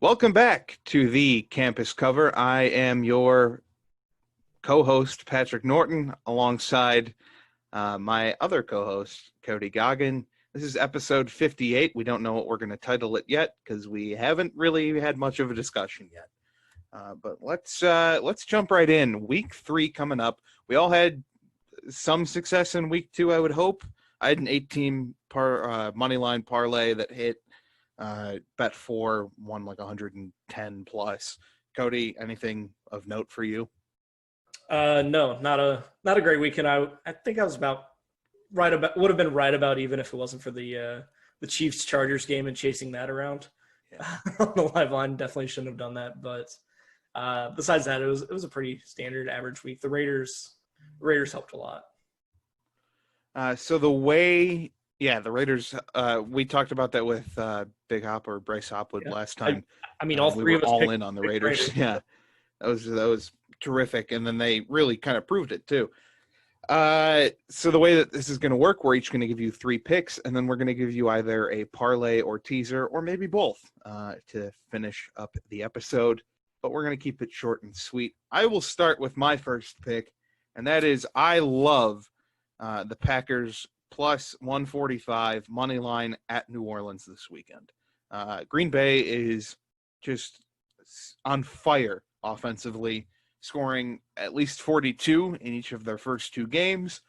Welcome back to the campus cover. I am your co-host, Patrick Norton, alongside my other co-host, Cody Goggin. This is episode 58. We don't know what we're going to title it yet because we haven't really had much of a discussion yet. But let's jump right in. Week 3 coming up. We all had some success in week 2, I would hope. I had an 8-team money line parlay that hit. Bet 4 won like 110 plus. Cody, anything of note for you? No, not a great weekend. I think I was would have been right about even if it wasn't for the Chiefs Chargers game and chasing that around on the live line. Definitely shouldn't have done that. But besides that, it was a pretty standard average week. The Raiders helped a lot. So the Raiders. We talked about that with Big Hop or Bryce Hopwood last time. I mean, all three of us all in on the Raiders. Yeah, that was terrific, and then they really kind of proved it too. So the way that this is going to work, we're each going to give you 3 picks, and then we're going to give you either a parlay or teaser, or maybe both, to finish up the episode. But we're going to keep it short and sweet. I will start with my first pick, and that is I love the Packers plus 145 money line at New Orleans this weekend. Green Bay is just on fire offensively, scoring at least 42 in each of their first 2 games.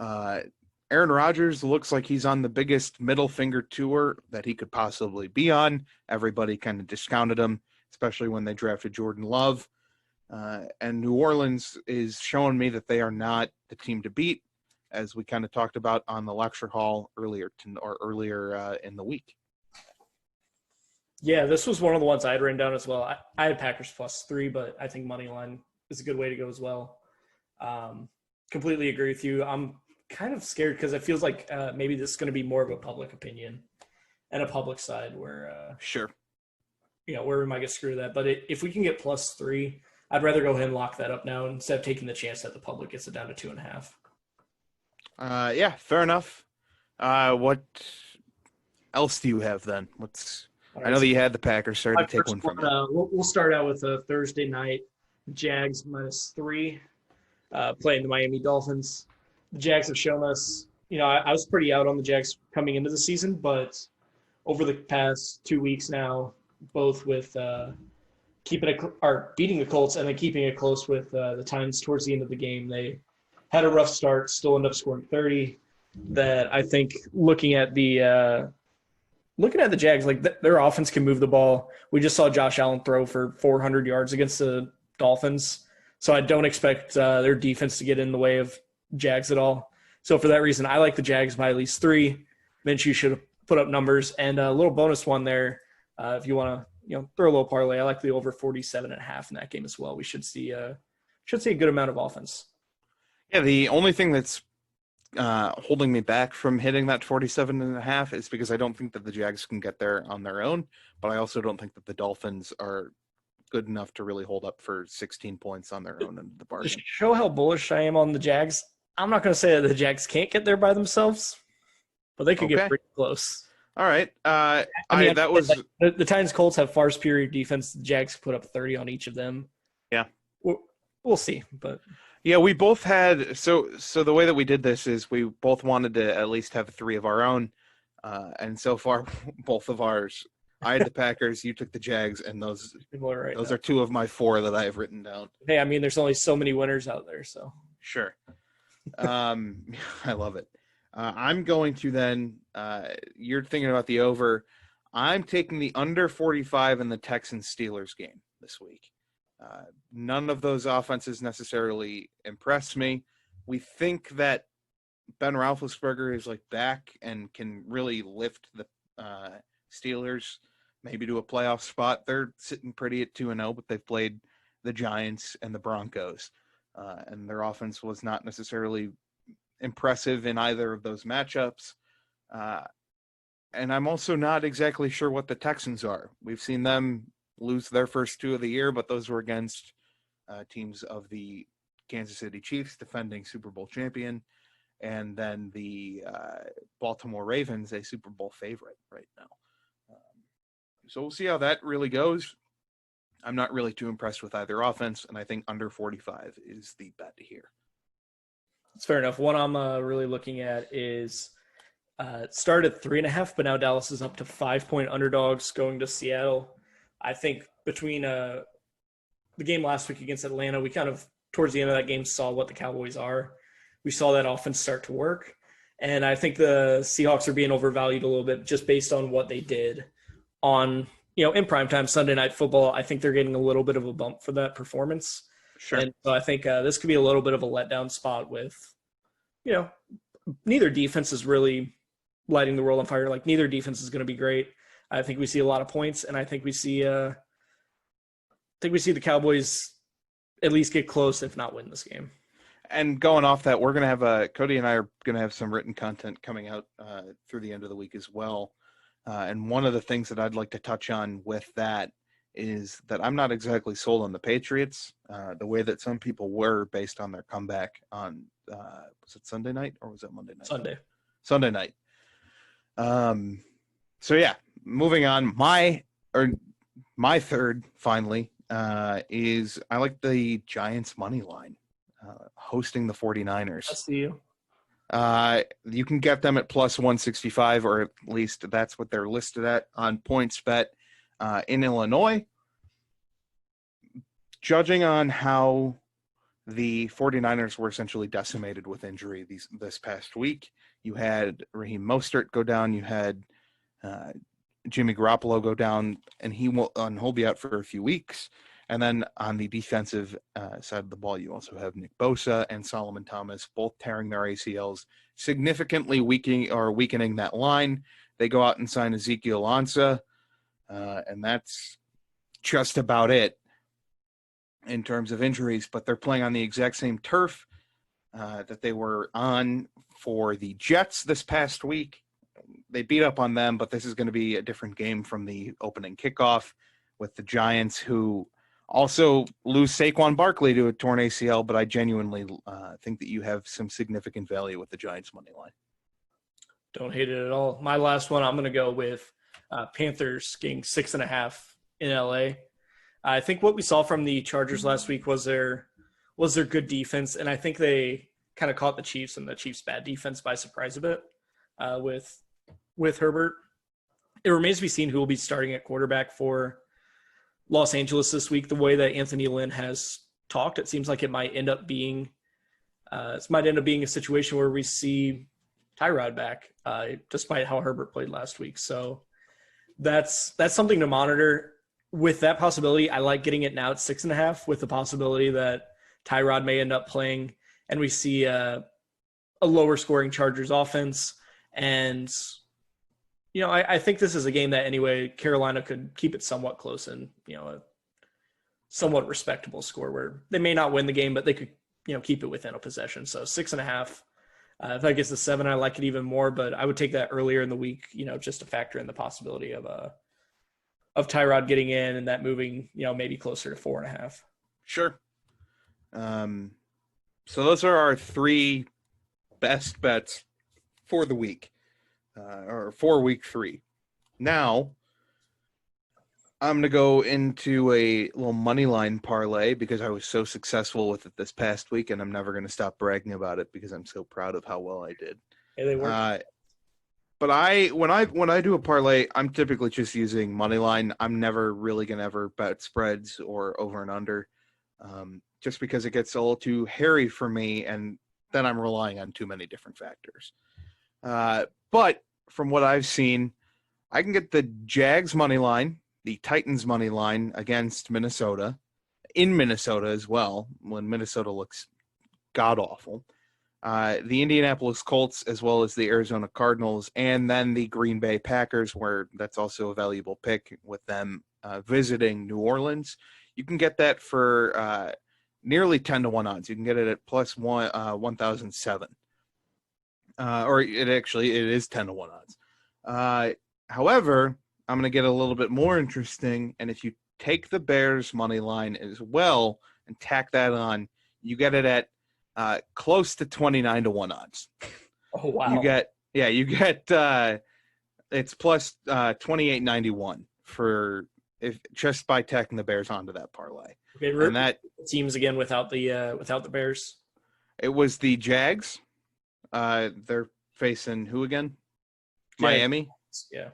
Aaron Rodgers looks like he's on the biggest middle finger tour that he could possibly be on. Everybody kind of discounted him, especially when they drafted Jordan Love. And New Orleans is showing me that they are not the team to beat, as we kind of talked about on the lecture hall earlier in the week. Yeah, this was one of the ones I had written down as well. I had Packers plus 3, but I think money line is a good way to go as well. Completely agree with you. I'm kind of scared because it feels like maybe this is going to be more of a public opinion and a public side where where we might get screwed with that. But if we can get plus 3, I'd rather go ahead and lock that up now instead of taking the chance that the public gets it down to 2.5. Yeah, fair enough. What else do you have then? I know that you had the Packers. Sorry to take one from you. We'll start out with a Thursday night. Jags minus 3, playing the Miami Dolphins. The Jags have shown us, I was pretty out on the Jags coming into the season, but over the past 2 weeks now, both with beating the Colts and then keeping it close with the Titans towards the end of the game, they had a rough start, still end up scoring 30. That I think looking at the Jags, like their offense can move the ball. We just saw Josh Allen throw for 400 yards against the Dolphins. So I don't expect their defense to get in the way of Jags at all. So for that reason, I like the Jags by at least 3. Minshew should have put up numbers. And a little bonus one there, if you want to throw a little parlay, I like the over 47.5 in that game as well. We should see a good amount of offense. Yeah, the only thing that's holding me back from hitting that 47.5 is because I don't think that the Jags can get there on their own, but I also don't think that the Dolphins are good enough to really hold up for 16 points on their own in the bargain. To show how bullish I am on the Jags, I'm not going to say that the Jags can't get there by themselves, but they could get pretty close. All right. The Titans Colts have far superior defense. The Jags put up 30 on each of them. Yeah. We'll see, but yeah, we both had so the way that we did this is we both wanted to at least have 3 of our own, and so far both of ours. I had the Packers, you took the Jags, and those are 2 of my 4 that I have written down. Hey, I mean, there's only so many winners out there, so sure. I love it. I'm going to then. You're thinking about the over. I'm taking the under 45 in the Texans-Steelers game this week. None of those offenses necessarily impress me. We think that Ben Roethlisberger is back and can really lift the Steelers maybe to a playoff spot. They're sitting pretty at 2-0, but they've played the Giants and the Broncos, and their offense was not necessarily impressive in either of those matchups. And I'm also not exactly sure what the Texans are. We've seen them lose their first 2 of the year, but those were against teams of the Kansas City Chiefs, defending Super Bowl champion, and then the Baltimore Ravens, a Super Bowl favorite right now. So we'll see how that really goes. I'm not really too impressed with either offense, and I think under 45 is the bet here. It's fair enough. One I'm really looking at is it started at 3.5, but now Dallas is up to 5-point underdogs going to Seattle. I think between the game last week against Atlanta, we kind of, towards the end of that game, saw what the Cowboys are. We saw that offense start to work. And I think the Seahawks are being overvalued a little bit just based on what they did on, in primetime Sunday Night Football. I think they're getting a little bit of a bump for that performance. Sure. And so I think this could be a little bit of a letdown spot with, neither defense is really lighting the world on fire. Like, neither defense is going to be great. I think we see a lot of points, and I think we see the Cowboys at least get close, if not win this game. And going off that, we're going to have Cody and I are going to have some written content coming out through the end of the week as well. And one of the things that I'd like to touch on with that is that I'm not exactly sold on the Patriots the way that some people were based on their comeback on, was it Sunday night or was it Monday night? Sunday night. So yeah, moving on. My third finally is I like the Giants money line hosting the 49ers. I see you. You can get them at plus 165, or at least that's what they're listed at on PointsBet in Illinois. Judging on how the 49ers were essentially decimated with injury this past week, you had Raheem Mostert go down, you had Jimmy Garoppolo go down, and he'll be out for a few weeks. And then on the defensive side of the ball, you also have Nick Bosa and Solomon Thomas, both tearing their ACLs, significantly weakening that line. They go out and sign Ezekiel Ansah, and that's just about it in terms of injuries. But they're playing on the exact same turf that they were on for the Jets this past week. They beat up on them, but this is going to be a different game from the opening kickoff with the Giants, who also lose Saquon Barkley to a torn ACL, but I genuinely think that you have some significant value with the Giants money line. Don't hate it at all. My last one, I'm going to go with Panthers getting 6.5 in LA. I think what we saw from the Chargers last week was their good defense, and I think they kind of caught the Chiefs and the Chiefs' bad defense by surprise a bit with Herbert. It remains to be seen who will be starting at quarterback for Los Angeles this week. The way that Anthony Lynn has talked, it seems like it might end up being a situation where we see Tyrod back, despite how Herbert played last week. So that's something to monitor. With that possibility, I like getting it now at 6.5, with the possibility that Tyrod may end up playing, and we see a lower scoring Chargers offense. And I think this is a game that anyway Carolina could keep it somewhat close and a somewhat respectable score where they may not win the game, but they could keep it within a possession. So 6.5. If that gets to 7, I like it even more. But I would take that earlier in the week, just to factor in the possibility of Tyrod getting in and that moving, maybe closer to 4.5. Sure. So those are our 3 best bets for the week, or for week 3. Now, I'm going to go into a little money line parlay because I was so successful with it this past week, and I'm never going to stop bragging about it because I'm so proud of how well I did. Yeah, they work. But when I do a parlay, I'm typically just using money line. I'm never really going to ever bet spreads or over and under, just because it gets a little too hairy for me, and then I'm relying on too many different factors. But from what I've seen, I can get the Jags money line, the Titans money line against Minnesota, in Minnesota as well, when Minnesota looks god-awful. The Indianapolis Colts, as well as the Arizona Cardinals, and then the Green Bay Packers, where that's also a valuable pick with them visiting New Orleans. You can get that for nearly 10-1 odds. You can get it at plus 1,007. Or it is 10-1 odds. However, I'm going to get a little bit more interesting, and if you take the Bears money line as well and tack that on, you get it at close to 29-1 odds. Oh wow! You get it's plus 28.91 for if just by tacking the Bears onto that parlay. Okay, And that teams again without the Bears. it was the Jags. They're facing who again? Miami. Yeah.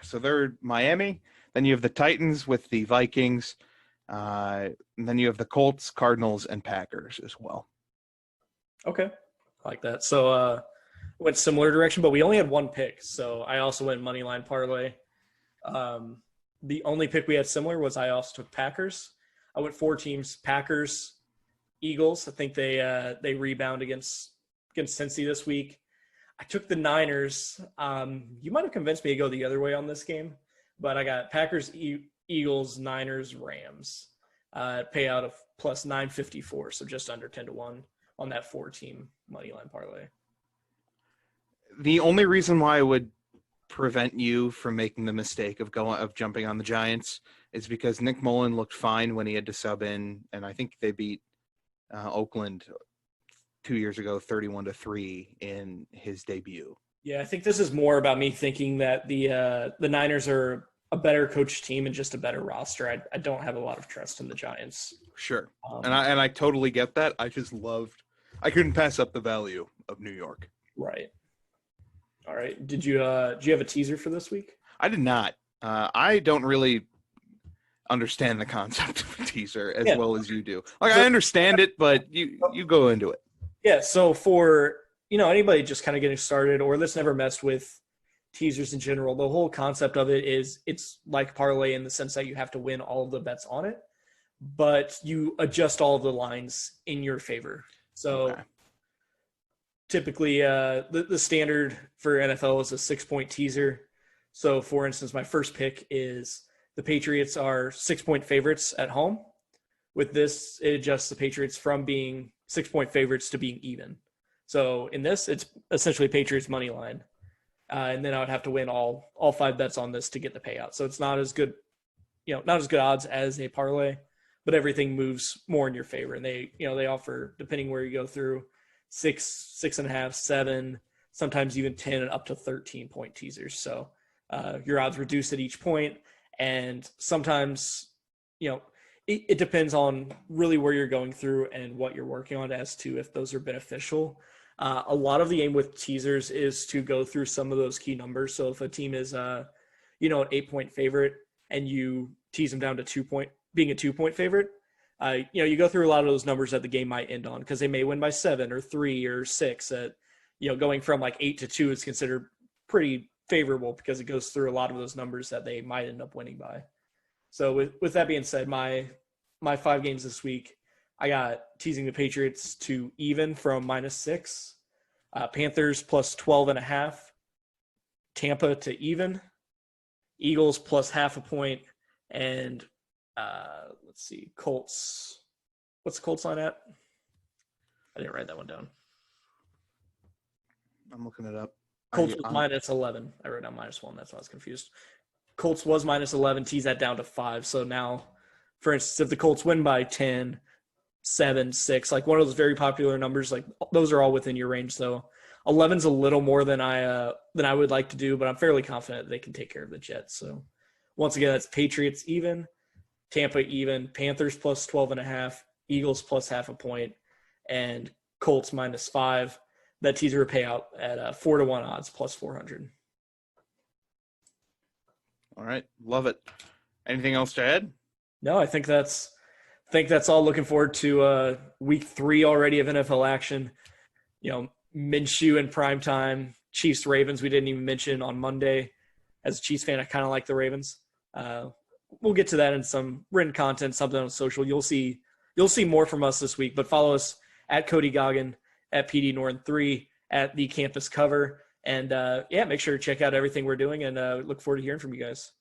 So they're Miami. Then you have the Titans with the Vikings. And then you have the Colts, Cardinals, and Packers as well. Okay. I like that. So went similar direction, but we only had one pick. So I also went money line parlay. The only pick we had similar was I also took Packers. I went 4 teams: Packers, Eagles. I think they rebound against Cincy this week. I took the Niners. You might have convinced me to go the other way on this game, but I got Packers, Eagles, Niners, Rams. Payout of plus 954, so just under 10-1 on that 4-team money line parlay. The only reason why I would prevent you from making the mistake of jumping on the Giants is because Nick Mullen looked fine when he had to sub in, and I think they beat Oakland 2 years ago 31-3 in his debut. Yeah, I think this is more about me thinking that the Niners are a better coach team and just a better roster. I don't have a lot of trust in the Giants. Sure. And I totally get that. I couldn't pass up the value of New York. Right. All right. Did you have a teaser for this week? I did not. I don't really understand the concept of a teaser as well as you do. Like, I understand it, but you go into it. Yeah. So for, anybody just kind of getting started or that's never messed with teasers in general, the whole concept of it is it's like parlay in the sense that you have to win all of the bets on it, but you adjust all of the lines in your favor. So typically the standard for NFL is a 6-point teaser. So for instance, my first pick is the Patriots are 6-point favorites at home. With this, it adjusts the Patriots from being 6-point favorites to being even. So in this, it's essentially Patriots money line. And then I would have to win all 5 bets on this to get the payout. So it's not as good, not as good odds as a parlay, but everything moves more in your favor. And they offer, depending where you go through, 6, 6.5, 7, sometimes even 10 and up to 13-point teasers. So your odds reduce at each point. And sometimes, it depends on really where you're going through and what you're working on as to if those are beneficial. A lot of the aim with teasers is to go through some of those key numbers. So if a team is, an 8-point favorite and you tease them down to being a 2-point favorite, you go through a lot of those numbers that the game might end on because they may win by 7 or 3 or 6. Going from like 8-2 is considered pretty favorable because it goes through a lot of those numbers that they might end up winning by. So with that being said, my 5 games this week, I got teasing the Patriots to even from -6, Panthers plus 12.5, Tampa to even, Eagles plus 0.5 point, and let's see, Colts. What's the Colts line at? I didn't write that one down. I'm looking it up. Colts was -11. I wrote down -1. That's why I was confused. Colts was -11. Tease that down to 5. So now, for instance, if the Colts win by 10, 7, 6, like one of those very popular numbers, like those are all within your range. So 11's a little more than I would like to do, but I'm fairly confident they can take care of the Jets. So once again, that's Patriots even, Tampa even, Panthers plus 12.5, Eagles plus 0.5 point, and Colts -5. That teaser payout at 4-1 odds plus 400. All right, love it. Anything else to add? No, I think that's all. Looking forward to week 3 already of NFL action. Minshew in primetime, Chiefs Ravens. We didn't even mention on Monday. As a Chiefs fan, I kind of like the Ravens. We'll get to that in some written content, something on social. You'll see more from us this week. But follow us at Cody Goggin, at PD Norton 3, at the Campus Cover, and make sure to check out everything we're doing. And look forward to hearing from you guys.